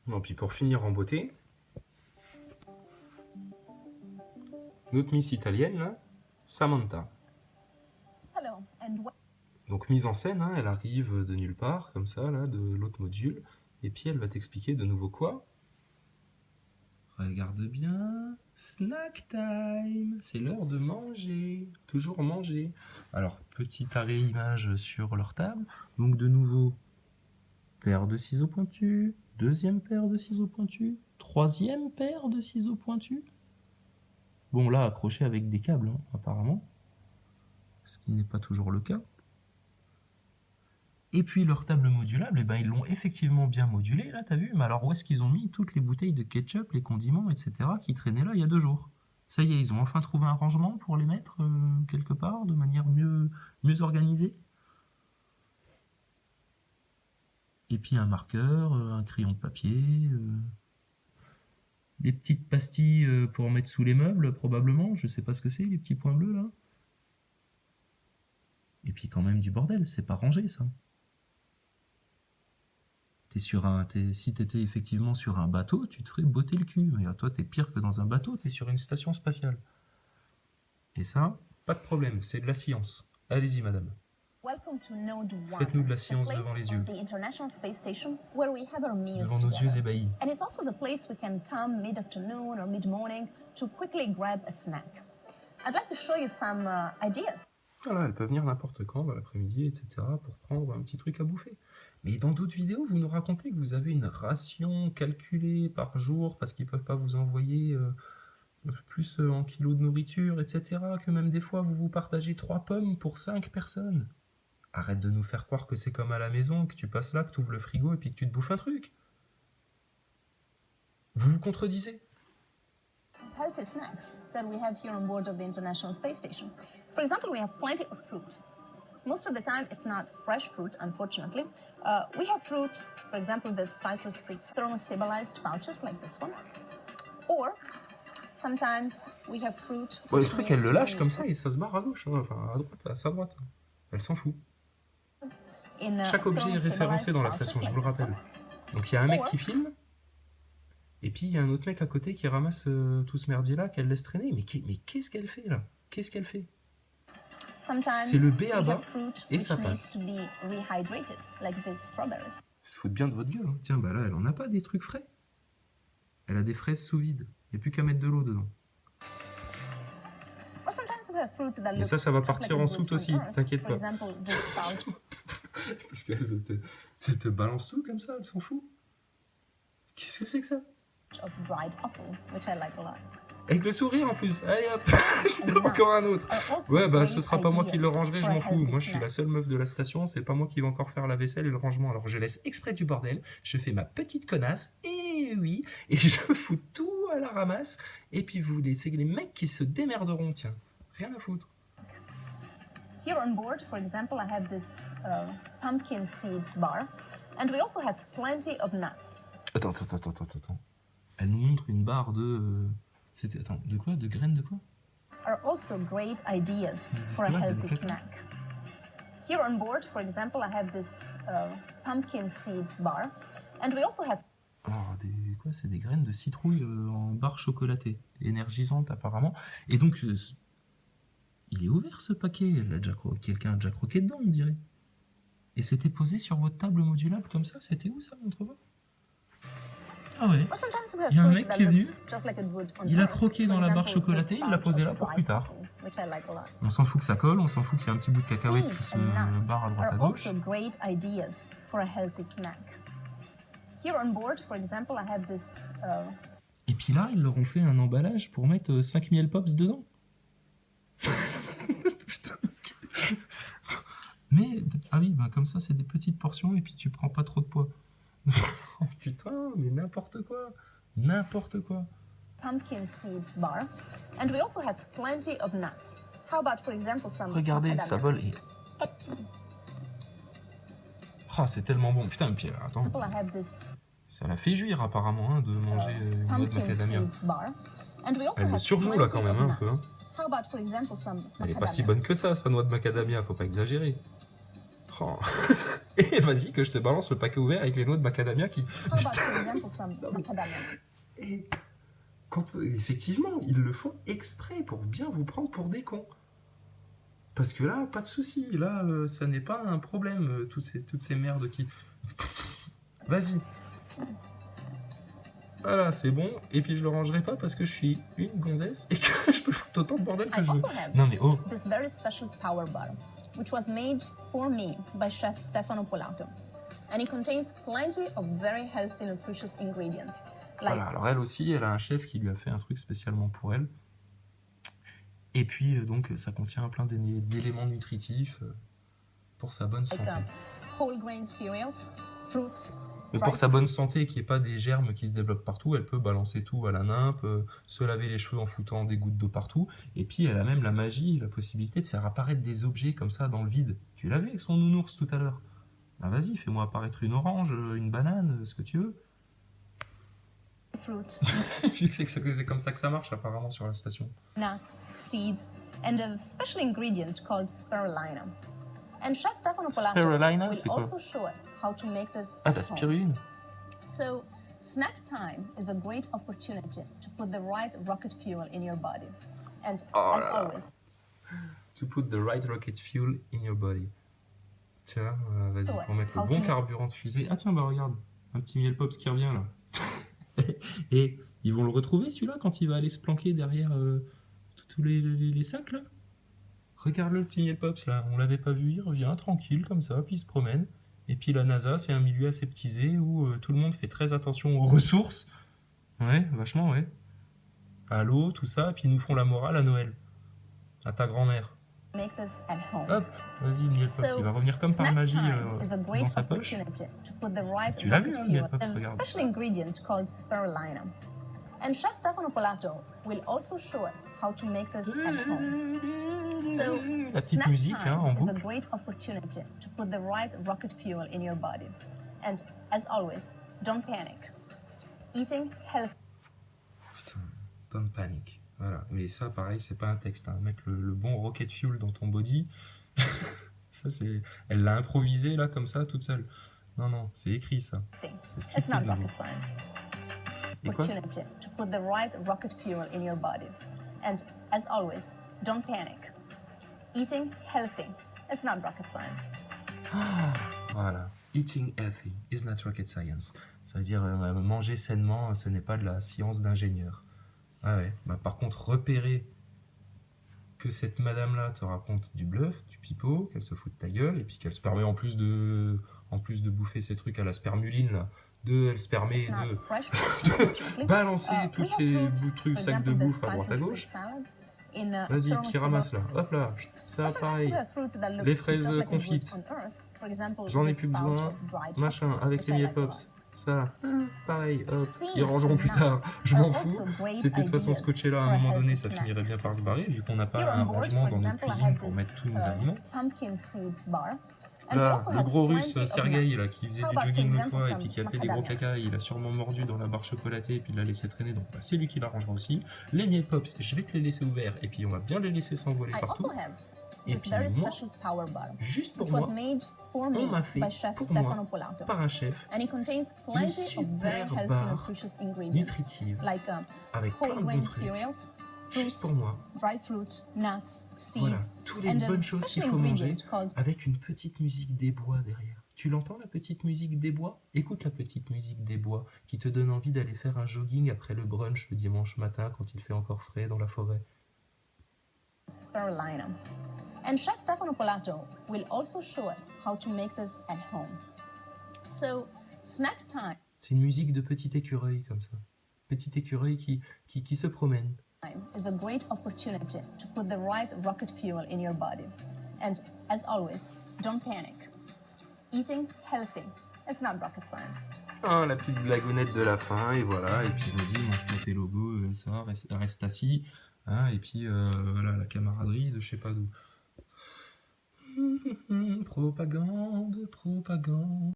Bon, puis pour finir en beauté, notre Miss italienne, là, Samantha. Donc mise en scène, hein, elle arrive de nulle part, comme ça, là, de l'autre module, et puis elle va t'expliquer de nouveau quoi? Regarde bien, snack time, c'est l'heure de manger, toujours manger. Alors, petit arrêt image sur leur table, donc de nouveau, paire de ciseaux pointus, deuxième paire de ciseaux pointus, troisième paire de ciseaux pointus. Bon, là, accroché avec des câbles, hein, apparemment, ce qui n'est pas toujours le cas. Et puis leur table modulable, eh ben, ils l'ont effectivement bien modulée, là, t'as vu? Mais alors où est-ce qu'ils ont mis toutes les bouteilles de ketchup, les condiments, etc. qui traînaient là il y a 2 jours? Ça y est, ils ont enfin trouvé un rangement pour les mettre quelque part, de manière mieux organisée. Et puis un marqueur, un crayon de papier, des petites pastilles pour mettre sous les meubles, probablement. Je sais pas ce que c'est, les petits points bleus, là. Et puis quand même du bordel, c'est pas rangé, ça. Si t'étais effectivement sur un bateau, tu te ferais botter le cul. Mais toi, t'es pire que dans un bateau, t'es sur une station spatiale. Et ça, pas de problème, c'est de la science. Allez-y, madame. Faites-nous de la science devant les yeux. Devant nos yeux ébahis. And it's also the place we can come mid-afternoon or mid-morning to quickly grab a snack. I'd like to show you some ideas. Voilà, elle peut venir n'importe quand, dans l'après-midi, etc., pour prendre un petit truc à bouffer. Mais dans d'autres vidéos, vous nous racontez que vous avez une ration calculée par jour parce qu'ils ne peuvent pas vous envoyer plus en kilos de nourriture, etc., que même des fois, vous partagez 3 pommes pour 5 personnes. Arrête de nous faire croire que c'est comme à la maison, que tu passes là, que tu ouvres le frigo et puis que tu te bouffes un truc. Vous vous contredisez. Healthy snacks that we have here on board of the International Space Station. For example, we have plenty of fruit. Most of the time, it's not fresh fruit, unfortunately. We have fruit, for example, the citrus fruits, thermostabilized pouches like this one. Or, sometimes we have fruit. Bon, le truc, elle le lâche comme ça et ça se barre à gauche, hein, enfin à droite, à sa droite. Elle s'en fout. Chaque objet est référencé dans la station, je vous le rappelle. Donc il y a un mec qui filme, et puis il y a un autre mec à côté qui ramasse tout ce merdier-là qu'elle laisse traîner. Mais qu'est-ce qu'elle fait là? Qu'est-ce qu'elle fait? C'est le B à bas et ça passe. Ils se foutent bien de votre gueule. Hein. Tiens, bah là, elle en a pas des trucs frais. Elle a des fraises sous vide. Il n'y a plus qu'à mettre de l'eau dedans. Mais ça va partir en soute aussi, t'inquiète pas. Parce qu'elle te balance tout comme ça, elle s'en fout. Qu'est-ce que c'est que ça? Avec le sourire en plus. Allez hop, encore un autre. Ouais, bah ce sera pas moi qui le rangerai, je m'en fous. Moi je suis la seule meuf de la station, c'est pas moi qui vais encore faire la vaisselle et le rangement. Alors je laisse exprès du bordel, je fais ma petite connasse, et oui, et je fous tout à la ramasse. Et puis vous laissez les mecs qui se démerderont, tiens. Rien à foutre. Here on board, for example, I have this pumpkin seeds bar, and we also have plenty of nuts. Attends. Elle nous montre une barre de... Attends, de quoi? De graines de quoi? Are also great ideas for a healthy snack. Here on board, for example, I have this pumpkin seeds bar, and we also have... Alors, quoi? C'est des graines de citrouille en barre chocolatée, énergisante apparemment. Et donc, il est ouvert ce paquet. Quelqu'un a déjà croqué dedans, on dirait. Et c'était posé sur votre table modulable comme ça. C'était où ça, montre-moi? Ah ouais, il y a un mec qui est venu, il a croqué dans la barre chocolatée, il l'a posé là pour plus tard. On s'en fout que ça colle, on s'en fout qu'il y a un petit bout de cacahuète qui se barre à droite à gauche. Et puis là, ils leur ont fait un emballage pour mettre 5 miel pops dedans. Putain. Mais, ah oui, bah comme ça, c'est des petites portions et puis tu prends pas trop de poids. Oh putain, mais n'importe quoi. N'importe quoi. Pumpkin seeds bar. And we also have plenty of nuts. How about, for example, some... Regardez, ça vole et... Hop. Ah, c'est tellement bon. Putain, puis attends. Ça la fait jouir apparemment hein, de manger une noix de macadamia. Elle me surjoue là quand même un peu. Hein. Elle est pas si bonne que ça, sa noix de macadamia, faut pas exagérer. Oh. Et vas-y, que je te balance le paquet ouvert avec les noix de macadamia qui... How about, for example, some macadamia? Et effectivement, ils le font exprès pour bien vous prendre pour des cons. Parce que là, pas de souci, là, ça n'est pas un problème, toutes ces merdes qui... Vas-y. Voilà, c'est bon, et puis je le rangerai pas parce que je suis une gonzesse et que je peux foutre autant de bordel que I je veux. also have Non mais oh, this very special power bar, which was made for me by chef Stefano Polato. And it contains plenty of very healthy, nutritious ingredients. Like voilà, alors elle aussi, elle a un chef qui lui a fait un truc spécialement pour elle. Et puis, donc, ça contient plein d'éléments nutritifs pour sa bonne santé. whole grain cereals, fruits, Mais pour sa bonne santé, qu'il n'y ait pas des germes qui se développent partout, elle peut balancer tout à la nymphe, se laver les cheveux en foutant des gouttes d'eau partout. Et puis, elle a même la magie, la possibilité de faire apparaître des objets comme ça dans le vide. Tu l'as vu avec son nounours tout à l'heure. Bah vas-y, fais-moi apparaître une orange, une banane, ce que tu veux. fruit, C'est comme ça que ça marche apparemment sur la station. nuts, seeds, and a special ingredient called spirulina. And Chef Stefano Polato Spirulina, will c'est quoi? also show us how to make this Ah, at la home. spiruline. So, snack time is a great opportunity to put the right rocket fuel in your body. And as always, To put the right rocket fuel in your body. Tiens, vas-y, Ouais, pour mettre le how bon to- carburant de fusée. Ah tiens, bah regarde, un petit miel pops qui revient là. Et ils vont le retrouver celui-là quand il va aller se planquer derrière tous les sacs là. Regarde-le, le petit miel pops là, on l'avait pas vu, il revient tranquille comme ça, puis il se promène. Et puis la NASA, c'est un milieu aseptisé où tout le monde fait très attention aux ressources. Ouais, vachement, ouais. À l'eau, tout ça, et puis ils nous font la morale à Noël. À ta grand-mère. make this at home. Hop, vas-y, le miel pops, il va revenir comme par snack magie time is a dans great sa poche. opportunity to put the right Tu l'as vu, rocket hein, fuel. miel pops, A regarde. special ingredient called spirulina. And Chef Stefano Polato will also show us how to make this at home. So, La petite snack musique time hein, en is a boucle. great opportunity to put the right rocket fuel in your body. And as always, don't panic. Eating healthy. Putain, don't panic. Voilà. Mais ça, pareil, c'est pas un texte. Hein. Mettre le bon rocket fuel dans ton body, ça c'est. Elle l'a improvisé là comme ça, toute seule. Non, non, c'est écrit ça. C'est It's scripté not de nouveau. rocket science. Et quoi? Opportunity to put the right rocket fuel in your body. And as always, don't panic. Eating healthy is not rocket science. Voilà. Eating healthy is not rocket science. Ça veut dire manger sainement, ce n'est pas de la science d'ingénieur. Ah ouais. Bah, par contre, repérer que cette madame-là te raconte du bluff, du pipeau, qu'elle se fout de ta gueule, et puis qu'elle se permet en plus de bouffer ces trucs à la spermuline, là, elle se permet It's not de fresh fruit, unfortunately. balancer We toutes have ces fruit, trucs, for sacs de example, bouffe this à droite à citrus gauche. fruit salad in a Vas-y, qui thermos ramasse là. Hop là. Ça, Or sometimes pareil. we have fruit that looks Les fraises just like it would confites. on Earth. For example, J'en ai this plus pouch besoin. of dried Machin, coconut, avec which les I miel like a lot. pops. Ça, pareil, hop. Seeds Ils rangeront plus and tard. nuts Je are m'en fous. also great C'était de toute façon ideas scotché là, à for un a moment donné, healthy ça snack. finirait bien par se barrer, vu qu'on n'a pas Here un on board, rangement for dans notre example, I cuisine have pour this mettre tous nos aliments. pumpkin seeds bar. And we Là, also le have gros russe plenty of Sergueï, nuts. là, qui faisait How du about, for jogging l'autre example, fois et some puis qui a fait des gros macadamia caca, nuts? il a sûrement mordu dans la barre chocolatée et puis il l'a laissé traîner, donc bah, c'est lui qui la rangera aussi. Les miel pops, je vais te les laisser ouverts et puis on va bien les laisser s'envoler I partout. also have Et this puis very moi, special power bar, juste pour which moi, was made for me on m'a fait by Chef pour Stefano moi, Polato. par un chef, And it contains plenty of very super healthy, barre nutritious ingredients nutritive, like avec plein whole de grain bons trucs, cereals, juste pour fruits, moi. dry fruit, nuts, Voilà, seeds, toutes les and a bonnes choses qu'il special faut manger ingredient called avec une petite musique des bois derrière. Tu l'entends la petite musique des bois? Écoute la petite musique des bois qui te donne envie d'aller faire un jogging après le brunch le dimanche matin quand il fait encore frais dans la forêt. spirulina. And Chef Stefano Polato will also show us how to make this at home. So, snack time C'est une musique de petit écureuil comme ça. Petit écureuil qui se promène. is a great opportunity to put the right rocket fuel in your body. And as always, don't panic. Eating healthy is not rocket science. Ah, la petite blagounette de la fin, et voilà, et puis vas-y, mange-toi tes logos, ça, reste assis, hein, et puis voilà, la camaraderie de je sais pas d'où. Propagande, propagande.